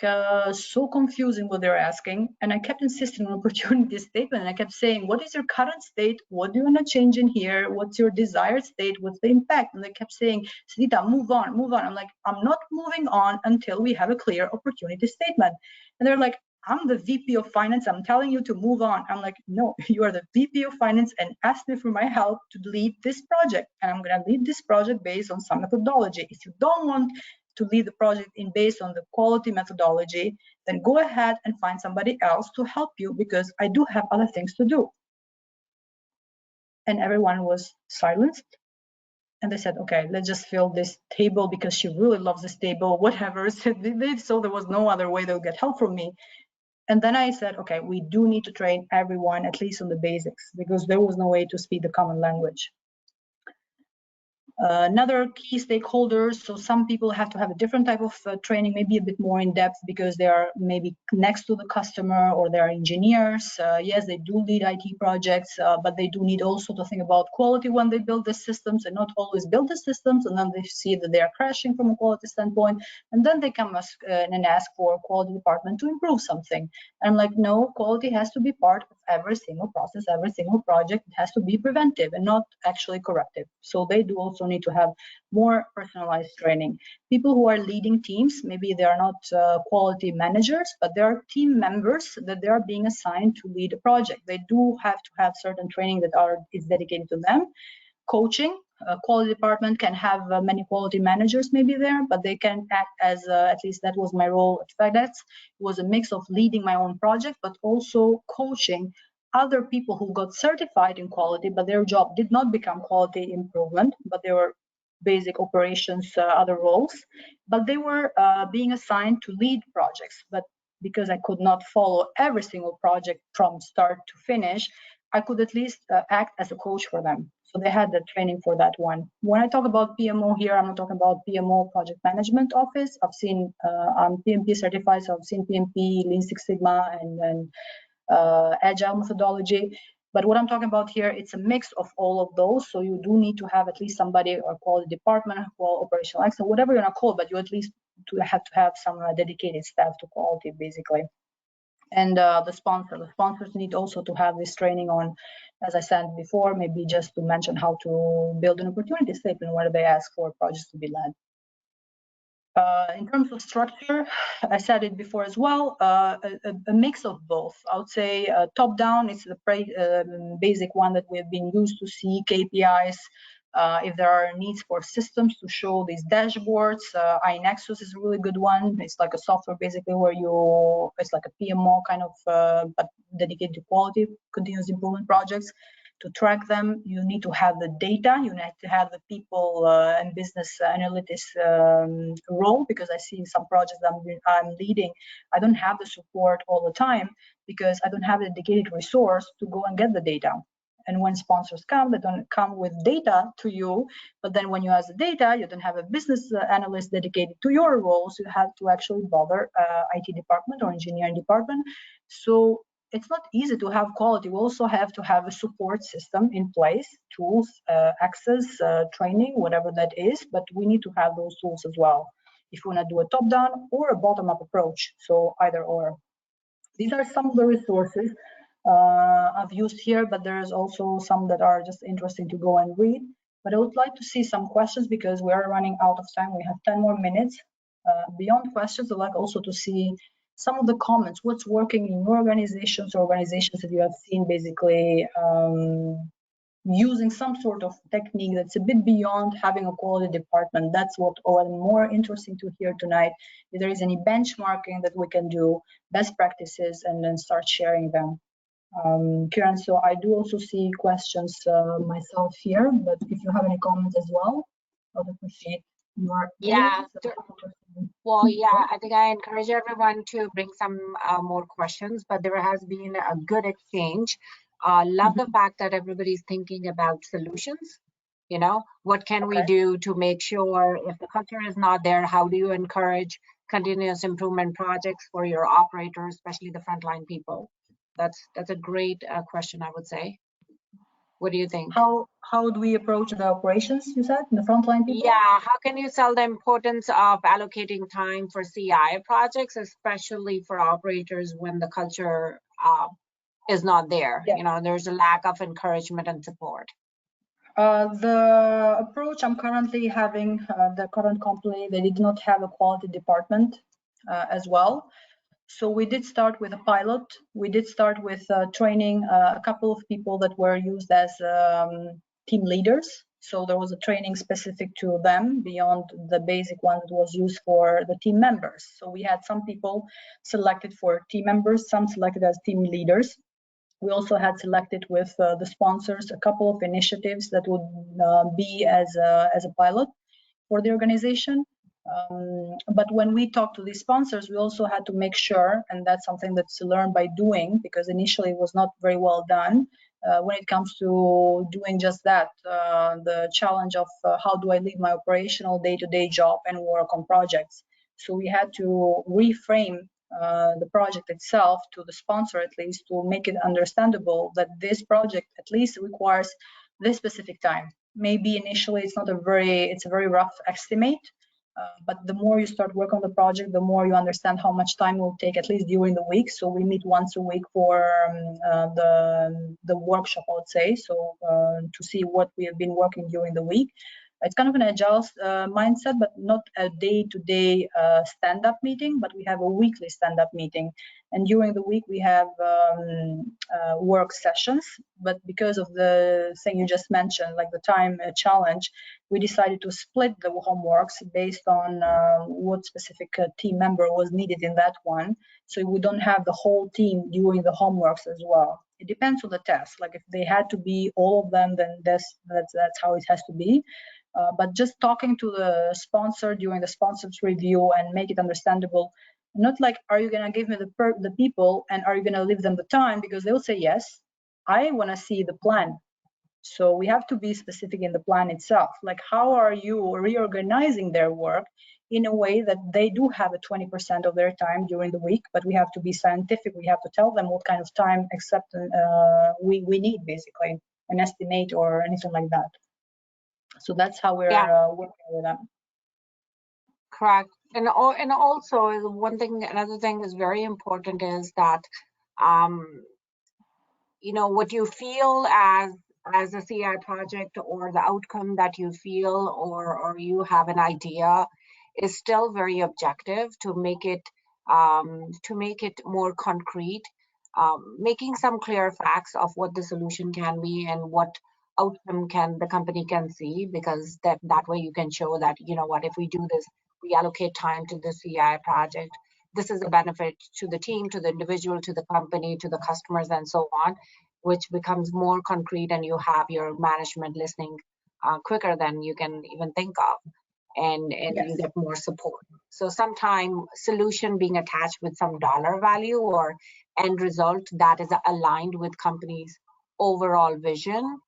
Speaker 1: so confusing what they're asking. And I kept insisting on opportunity statement. And I kept saying, what is your current state? What do you want to change in here? What's your desired state? What's the impact? And they kept saying, Sidita, move on, move on. I'm like, I'm not moving on until we have a clear opportunity statement. And they're like, I'm the VP of finance. I'm telling you to move on. I'm like, no, you are the VP of finance and ask me for my help to lead this project. And I'm going to lead this project based on some methodology. If you don't want to lead the project in based on the quality methodology, then go ahead and find somebody else to help you, because I do have other things to do. And everyone was silenced. And they said, okay, let's just fill this table because she really loves this table, whatever. So there was no other way they'll get help from me. And then I said, okay, we do need to train everyone at least on the basics, because there was no way to speak the common language. Another key stakeholders, so some people have to have a different type of training, maybe a bit more in depth, because they are maybe next to the customer, or they are engineers. Yes, they do lead IT projects, but they do need also to think about quality when they build the systems, and not always build the systems and then they see that they are crashing from a quality standpoint, and then they come and ask for quality department to improve something. And I'm like, no, quality has to be part of every single process, every single project. It has to be preventive and not actually corrective. So they do also need to have more personalized training. People who are leading teams, maybe they are not quality managers, but they are team members that they are being assigned to lead a project. They do have to have certain training that is dedicated to them. Coaching, quality department can have many quality managers maybe there, but they can act as, at least that was my role at FedEx. It was a mix of leading my own project, but also coaching other people who got certified in quality, but their job did not become quality improvement, but they were basic operations, other roles, but they were being assigned to lead projects. But because I could not follow every single project from start to finish, I could at least act as a coach for them. So they had the training for that one. When I talk about PMO here, I'm not talking about PMO, Project Management Office. I've seen, I'm PMP certified, so I've seen PMP, Lean Six Sigma, and Agile methodology. But what I'm talking about here, it's a mix of all of those. So you do need to have at least somebody, or quality department, or operational excellence, whatever you want to call it, but you at least have to have some dedicated staff to quality, basically. And the sponsors need also to have this training on, as I said before, maybe just to mention how to build an opportunity statement where they ask for projects to be led. In terms of structure, I said it before as well, a mix of both. I would say top-down is the basic one that we have been used to see, KPIs. If there are needs for systems to show these dashboards, iNexus is a really good one. It's like a software basically where it's like a PMO kind of, but dedicated to quality, continuous improvement projects. To track them, you need to have the data, you need to have the people and business analytics role, because I see some projects that I'm leading, I don't have the support all the time because I don't have a dedicated resource to go and get the data. And when sponsors come, they don't come with data to you, but then when you ask the data, you don't have a business analyst dedicated to your role, so you have to actually bother IT department or engineering department. So it's not easy to have quality. We also have to have a support system in place, tools, access, training, whatever that is, but we need to have those tools as well if you want to do a top-down or a bottom-up approach, so either or. These are some of the resources I've used here, but there's also some that are just interesting to go and read. But I would like to see some questions because we are running out of time. We have 10 more minutes. Beyond questions, I'd like also to see some of the comments. What's working in your organizations or organizations that you have seen basically using some sort of technique that's a bit beyond having a quality department. That's what I'm more interesting to hear tonight. If there is any benchmarking that we can do, best practices, and then start sharing them. Kieran, so I do also see questions myself here, but if you have any comments as well, I would appreciate your
Speaker 2: Well, yeah, I think I encourage everyone to bring some more questions, but there has been a good exchange. Love the fact that everybody's thinking about solutions. You know, what can we do to make sure if the culture is not there, how do you encourage continuous improvement projects for your operators, especially the frontline people? That's a great question, I would say. What do you think?
Speaker 1: How do we approach the operations, you said, the frontline people?
Speaker 2: Yeah, how can you sell the importance of allocating time for CI projects, especially for operators when the culture is not there?
Speaker 1: Yeah.
Speaker 2: You know, there's a lack of encouragement and support.
Speaker 1: The approach I'm currently having, the current company, they did not have a quality department as well. So we did start with a pilot. We did start with training a couple of people that were used as team leaders. So there was a training specific to them beyond the basic one that was used for the team members. So we had some people selected for team members, some selected as team leaders. We also had selected with the sponsors a couple of initiatives that would be as a pilot for the organization. But when we talked to these sponsors, we also had to make sure, and that's something that's learned by doing, because initially it was not very well done, when it comes to doing just that, the challenge of how do I leave my operational day-to-day job and work on projects. So we had to reframe the project itself to the sponsor, at least, to make it understandable that this project at least requires this specific time. Maybe initially it's a very rough estimate, but the more you start work on the project, the more you understand how much time it will take, at least during the week. So we meet once a week for the workshop, I would say, so to see what we have been working during the week. It's kind of an agile mindset, but not a day-to-day stand-up meeting, but we have a weekly stand-up meeting. And during the week, we have work sessions. But because of the thing you just mentioned, like the time challenge, we decided to split the homeworks based on what specific team member was needed in that one. So we don't have the whole team doing the homeworks as well. It depends on the task. Like if they had to be all of them, then that's how it has to be. But just talking to the sponsor during the sponsor's review and make it understandable, not like, are you going to give me the people and are you going to leave them the time? Because they'll say yes. I want to see the plan. So we have to be specific in the plan itself. Like, how are you reorganizing their work in a way that they do have a 20% of their time during the week, but we have to be scientific. We have to tell them what kind of time we need, basically, an estimate or anything like that. So that's how we're working with them.
Speaker 2: Correct. And also another thing is very important is that, you know, what you feel as a CI project or the outcome that you feel or you have an idea is still very objective to make it more concrete, making some clear facts of what the solution can be and what outcome the company can see, because that way you can show that, you know what, if we do this, we allocate time to the CI project, this is a benefit to the team, to the individual, to the company, to the customers, and so on, which becomes more concrete, and you have your management listening quicker than you can even think of, and yes, you get more support. So sometimes solution being attached with some dollar value or end result that is aligned with company's overall vision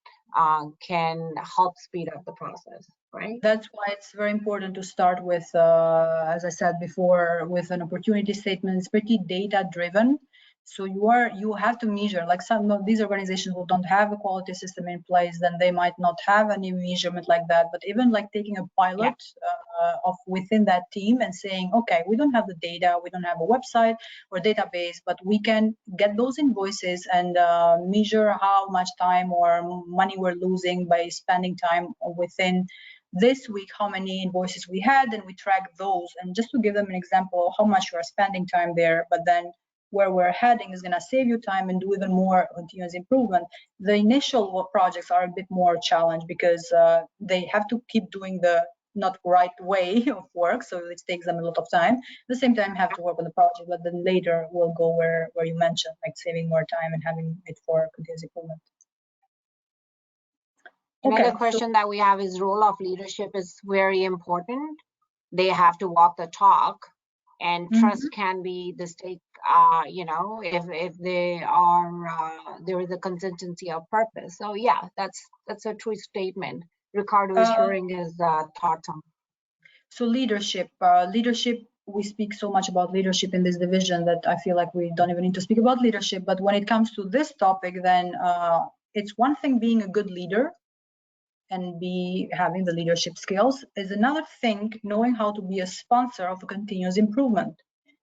Speaker 2: can help speed up the process, right?
Speaker 1: That's why it's very important to start with, as I said before, with an opportunity statement. It's pretty data driven. So you have to measure, like some of these organizations who don't have a quality system in place, then they might not have any measurement like that. But even like taking a pilot of within that team and saying, okay, we don't have the data, we don't have a website or database, but we can get those invoices and measure how much time or money we're losing by spending time within this week, how many invoices we had, and we track those. And just to give them an example of how much you are spending time there, but then where we're heading is going to save you time and do even more continuous improvement. The initial projects are a bit more challenged because they have to keep doing the not right way of work, so it takes them a lot of time. At the same time, have to work on the project, but then later we'll go where you mentioned, like saving more time and having it for continuous improvement.
Speaker 2: Another question that we have is role of leadership is very important. They have to walk the talk, and trust can be the stake, you know, if they are, there is a consistency of purpose. So yeah, that's a true statement. Ricardo is hearing his thoughts on.
Speaker 1: So leadership we speak so much about leadership in this division that I feel like we don't even need to speak about leadership. But when it comes to this topic, then it's one thing being a good leader and having the leadership skills, is another thing knowing how to be a sponsor of a continuous improvement.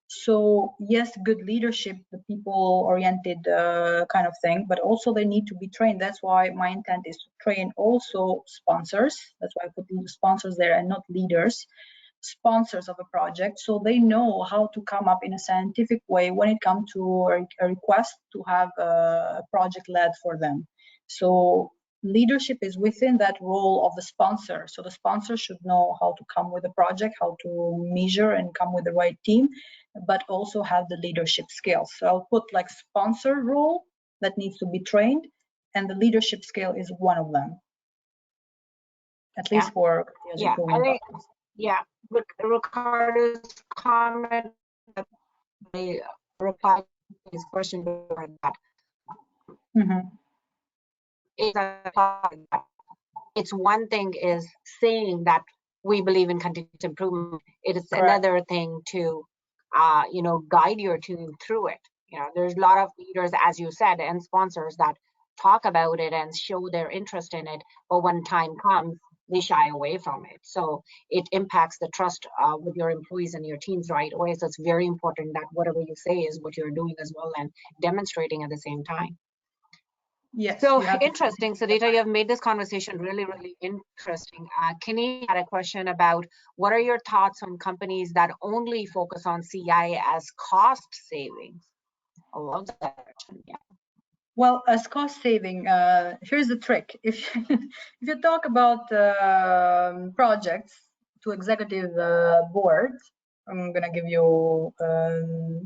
Speaker 1: So yes, good leadership, the people-oriented kind of thing, but also they need to be trained. That's why my intent is to train also sponsors. That's why I put sponsors there and not leaders. Sponsors of a project, so they know how to come up in a scientific way when it comes to a request to have a project led for them. So leadership is within that role of the sponsor. So the sponsor should know how to come with a project, how to measure and come with the right team, but also have the leadership skills. So I'll put like sponsor role that needs to be trained, and the leadership skill is one of them, at least for
Speaker 2: I think, with Ricardo's comment, the reply to his question before that. It's one thing is saying that we believe in continuous improvement. It is another thing to, guide your team through it. There's a lot of leaders, as you said, and sponsors that talk about it and show their interest in it, but when time comes, they shy away from it. So it impacts the trust with your employees and your teams right away. So it's very important that whatever you say is what you're doing as well and demonstrating at the same time.
Speaker 1: Yes.
Speaker 2: So interesting, Sidita, you have made this conversation really, really interesting. Kenny had a question about what are your thoughts on companies that only focus on CI as cost savings? I love that question. Yeah.
Speaker 1: Well, as cost saving, here's the trick. If you talk about projects to executive boards, I'm gonna give you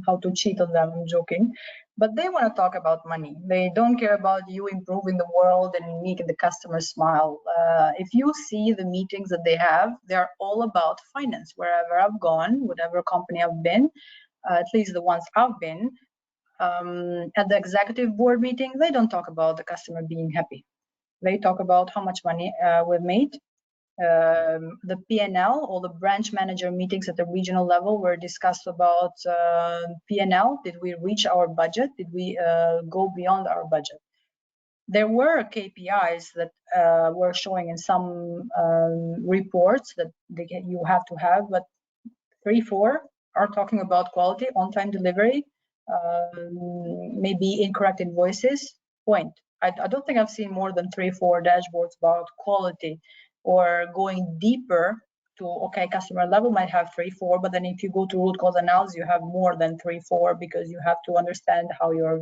Speaker 1: how to cheat on them. I'm joking, but they want to talk about money. They don't care about you improving the world and making the customer smile. If you see the meetings that they have, they're all about finance. Wherever I've gone, whatever company I've been, at least the ones I've been. At the executive board meeting, they don't talk about the customer being happy. They talk about how much money we've made. The P&L, or the branch manager meetings at the regional level were discussed about P&L. Did we reach our budget? Did we go beyond our budget? There were KPIs that were showing in some reports that you have to have, but 3-4 are talking about quality, on-time delivery, maybe incorrect invoices. Point. I don't think I've seen more than 3-4 dashboards about quality, or going deeper to, okay, customer level might have 3-4, but then if you go to root cause analysis, you have more than 3-4, because you have to understand how your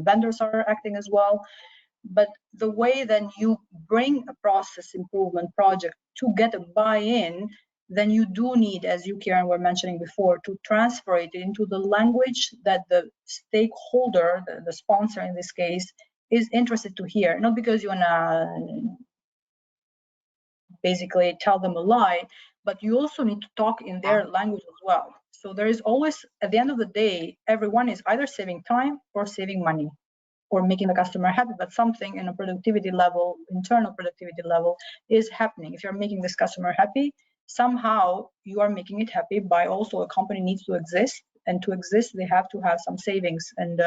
Speaker 1: vendors are acting as well. But the way then you bring a process improvement project to get a buy-in, then you do need, as you, Kieran, were mentioning before, to transfer it into the language that the stakeholder, the sponsor in this case, is interested to hear. Not because you want to basically tell them a lie, but you also need to talk in their language as well. So there is always, at the end of the day, everyone is either saving time or saving money, or making the customer happy, but something in a productivity level, internal productivity level, is happening. If you're making this customer happy, somehow you are making it happy by also a company needs to exist, and to exist they have to have some savings, and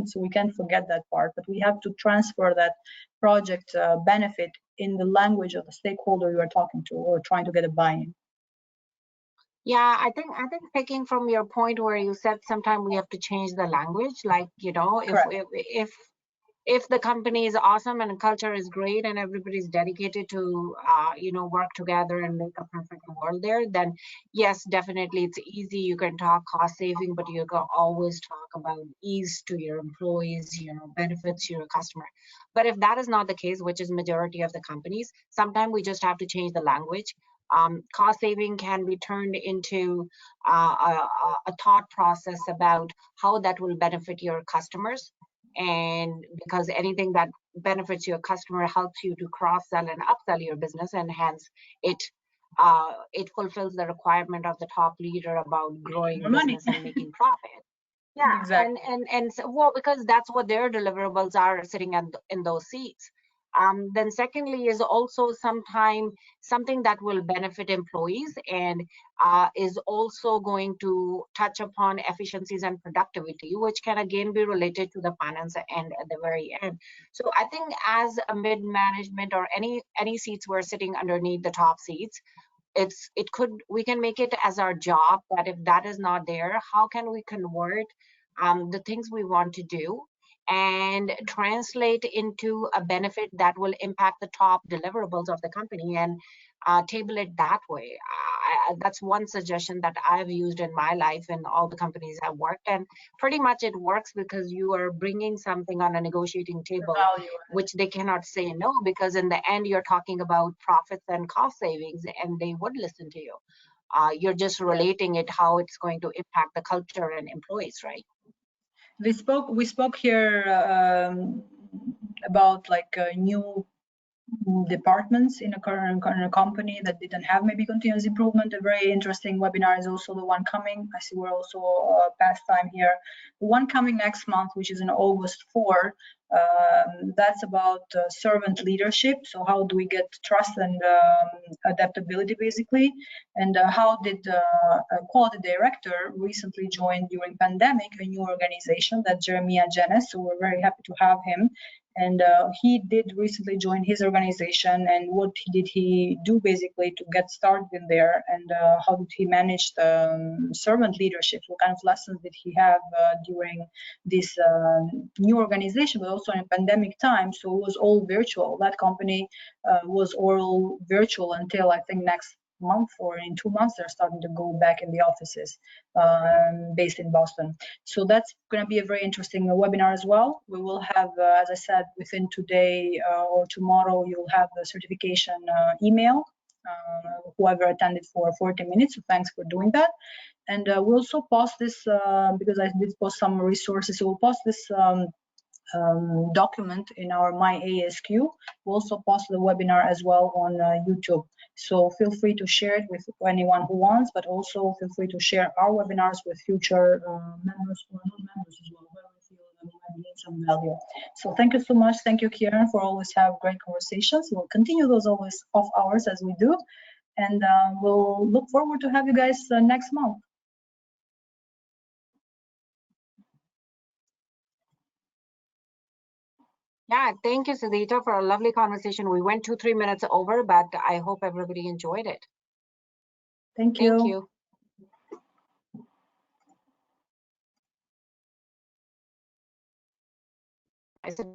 Speaker 1: so we can't forget that part. But we have to transfer that project benefit in the language of the stakeholder you are talking to or trying to get a buy-in.
Speaker 2: Yeah, I think picking from your point where you said sometimes we have to change the language, like, if the company is awesome and culture is great and everybody's dedicated to work together and make a perfect world there, then yes, definitely it's easy. You can talk cost saving, but you can always talk about ease to your employees, benefits to your customer. But if that is not the case, which is majority of the companies, sometimes we just have to change the language. Cost saving can be turned into a thought process about how that will benefit your customers. And because anything that benefits your customer helps you to cross-sell and upsell your business, and hence it fulfills the requirement of the top leader about growing business and making profit. Yeah, exactly. And so, well, because that's what their deliverables are, sitting in those seats. Then secondly is also something that will benefit employees and is also going to touch upon efficiencies and productivity, which can again be related to the finance end at the very end. So I think as a mid management or any seats we're sitting underneath the top seats, we can make it as our job that if that is not there, how can we convert the things we want to do and translate into a benefit that will impact the top deliverables of the company and table it that way. That's one suggestion that I've used in my life in all the companies I've worked, and pretty much it works because you are bringing something on a negotiating table which they cannot say no, because in the end you're talking about profits and cost savings and they would listen to you. You're just relating it how it's going to impact the culture and employees, right?
Speaker 1: We spoke here about like new departments in a current company that didn't have maybe continuous improvement. A very interesting webinar is also the one coming. I see we're also past time here. The one coming next month, which is in August 4, that's about servant leadership. So how do we get trust and adaptability basically, and how did a quality director recently joined during pandemic a new organization, that Jeremiah Janes. So we're very happy to have him. And he did recently join his organization, and what did he do basically to get started in there, and how did he manage the servant leadership? What kind of lessons did he have during this new organization, but also in pandemic time? So it was all virtual. That company was all virtual until I think next month or in 2 months they're starting to go back in the offices based in Boston. So that's going to be a very interesting webinar as well. We will have, as I said, within today or tomorrow, you'll have the certification email, whoever attended for 40 minutes. So thanks for doing that. And we'll also post this because I did post some resources. So we'll post this document in our My ASQ. We'll also post the webinar as well on YouTube. So feel free to share it with anyone who wants, but also feel free to share our webinars with future members or non-members as well, where we feel that we might need some value. So thank you so much. Thank you, Kieran, for always have great conversations. We'll continue those always off hours as we do. And we'll look forward to have you guys next month.
Speaker 2: Yeah, thank you, Sidita, for a lovely conversation. We went 2-3 minutes over, but I hope everybody enjoyed it.
Speaker 1: Thank you.
Speaker 2: Thank you. I said,